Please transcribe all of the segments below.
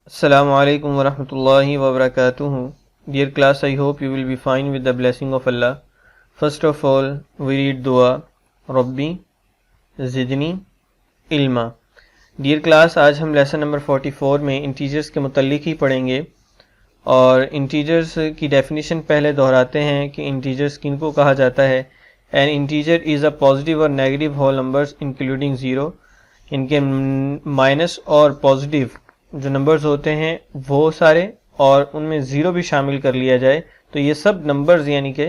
Assalamu alaikum wa rahmatullahi wa barakatuh. Dear class, I hope you will be fine with the blessing of Allah. First of all, we read dua Rabbi Zidni Ilma. Dear class, आज हम lesson number 44 में integers के मुतल्लिक ही पढ़ेंगे और integers की definition पहले दोहराते हैं कि इंटीजर्स किनको कहा जाता है। An integer is a positive और negative whole numbers including zero. इनके माइनस और पॉजिटिव जो नंबर्स होते हैं वो सारे और उनमें ज़ीरो भी शामिल कर लिया जाए तो ये सब नंबर्स यानी कि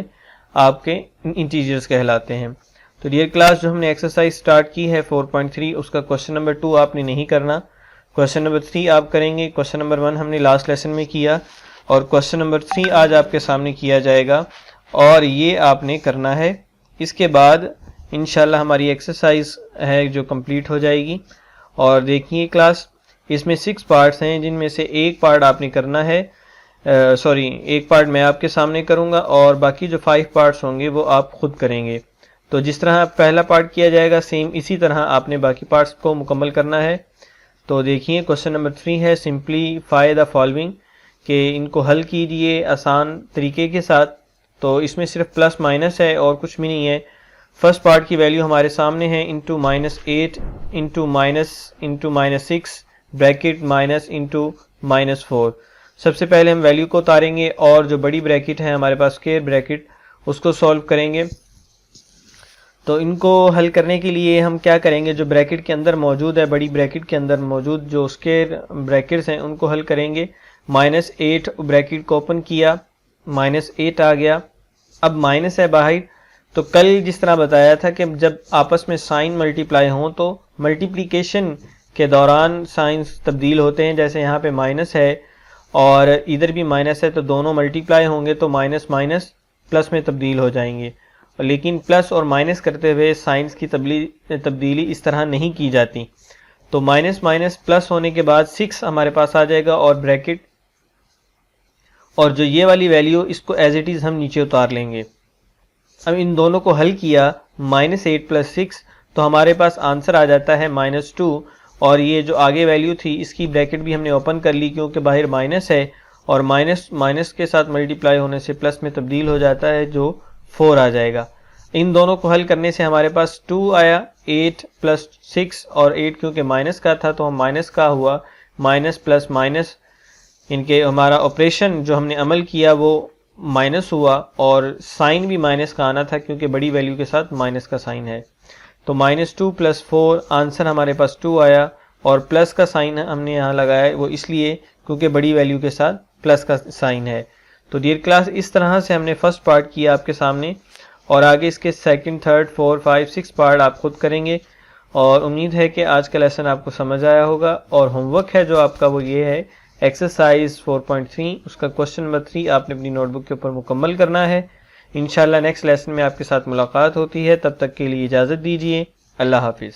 आपके इंटीजर्स कहलाते हैं। तो डियर क्लास, जो हमने एक्सरसाइज स्टार्ट की है 4.3 उसका क्वेश्चन नंबर 2 आपने नहीं करना, क्वेश्चन नंबर 3 आप करेंगे। क्वेश्चन नंबर 1 हमने लास्ट लेसन में किया और क्वेश्चन नंबर 3 आज आपके सामने किया जाएगा और ये आपने करना है। इसके बाद इंशाल्लाह हमारी एक्सरसाइज है जो कंप्लीट हो जाएगी। और देखिए क्लास, इसमें 6 पार्ट्स हैं जिनमें से एक पार्ट आपने करना है, एक पार्ट मैं आपके सामने करूंगा और बाकी जो 5 पार्ट्स होंगे वो आप खुद करेंगे। तो जिस तरह पहला पार्ट किया जाएगा सेम इसी तरह आपने बाकी पार्ट्स को मुकम्मल करना है। तो देखिए क्वेश्चन नंबर 3 है सिंप्लीफाई द फॉलोइंग, कि इनको हल कीजिए आसान तरीके के साथ। तो इसमें सिर्फ प्लस माइनस है और कुछ भी नहीं है। फर्स्ट पार्ट की वैल्यू हमारे सामने है into -8 into -6 bracket minus into -4। सबसे पहले हम वैल्यू को उतारेंगे और जो बड़ी ब्रैकेट है हमारे पास स्क्वायर ब्रैकेट उसको सॉल्व करेंगे। तो इनको हल करने के लिए हम क्या करेंगे, जो ब्रैकेट के अंदर मौजूद है, बड़ी ब्रैकेट के अंदर मौजूद जो स्क्वायर ब्रैकेट्स हैं उनको हल करेंगे। -8 ब्रैकेट को ओपन किया, -8 आ गया। अब माइनस है बाहर। तो कल जिस तरह बताया था कि जब आपस में साइन मल्टीप्लाई हों तो मल्टीप्लिकेशन के दौरान साइंस तब्दील होते हैं। जैसे यहाँ पे माइनस है और इधर भी माइनस है तो दोनों मल्टीप्लाई होंगे तो माइनस माइनस प्लस में तब्दील हो जाएंगे। लेकिन प्लस और माइनस करते हुए साइंस की तब्दीली इस तरह नहीं की जाती। तो माइनस माइनस प्लस होने के बाद 6 हमारे पास आ जाएगा और ब्रैकेट, और जो ये वाली वैल्यू इसको एज इट इज़ हम नीचे उतार लेंगे। अब इन दोनों को हल किया -8 + 6 तो हमारे पास आंसर आ जाता है -2। और ये जो आगे वैल्यू थी इसकी ब्रैकेट भी हमने ओपन कर ली क्योंकि बाहर माइनस है और माइनस माइनस के साथ मल्टीप्लाई होने से प्लस में तब्दील हो जाता है जो 4 आ जाएगा। इन दोनों को हल करने से हमारे पास 2 आया, 8 + 6 और 8 क्योंकि माइनस का था तो हम माइनस का हुआ, माइनस प्लस माइनस इनके हमारा ऑपरेशन जो हमने अमल किया वो माइनस हुआ और साइन भी माइनस का आना था क्योंकि बड़ी वैल्यू के साथ माइनस का साइन है। तो -2 + 4 आंसर हमारे पास 2 आया और प्लस का साइन हमने यहाँ लगाया वो इसलिए क्योंकि बड़ी वैल्यू के साथ प्लस का साइन है। तो डियर क्लास, इस तरह से हमने फर्स्ट पार्ट किया आपके सामने और आगे इसके सेकंड, थर्ड, 4, 5, 6 पार्ट आप खुद करेंगे। और उम्मीद है कि आज का लेसन आपको समझ आया होगा। और होमवर्क है जो आपका वो ये है एक्सरसाइज 4.3 उसका क्वेश्चन नंबर 3 आपने अपनी नोटबुक के ऊपर मुकम्मल करना है। इंशाल्लाह नेक्स्ट लेसन में आपके साथ मुलाकात होती है, तब तक के लिए इजाज़त दीजिए। अल्लाह हाफिज़।